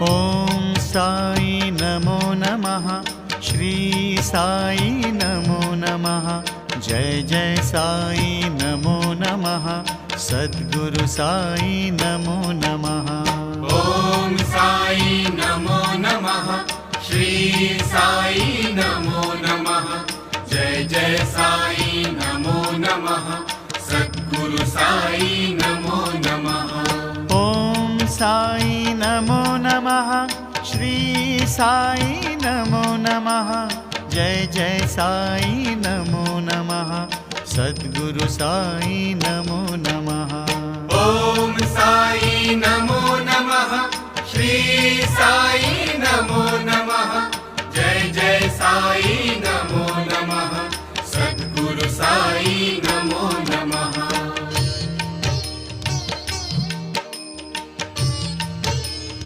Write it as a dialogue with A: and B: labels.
A: ॐ साई नमो नमः, श्री साई नमो नमः, जय जय साई नमो नमः, सद्गुरु साई नमो नमः।
B: ॐ साई नमो नमः, श्री साई नमो नमः, जय जय साई नमो नमः, सद्गुरु साई नमो नमः।
A: ॐ साई नमो नमः, श्री साई नमो नमः, जय जय साई नमो नमः, सद्गुरु साई नमो नमः।
B: ॐ साई नमो नमः, श्री साई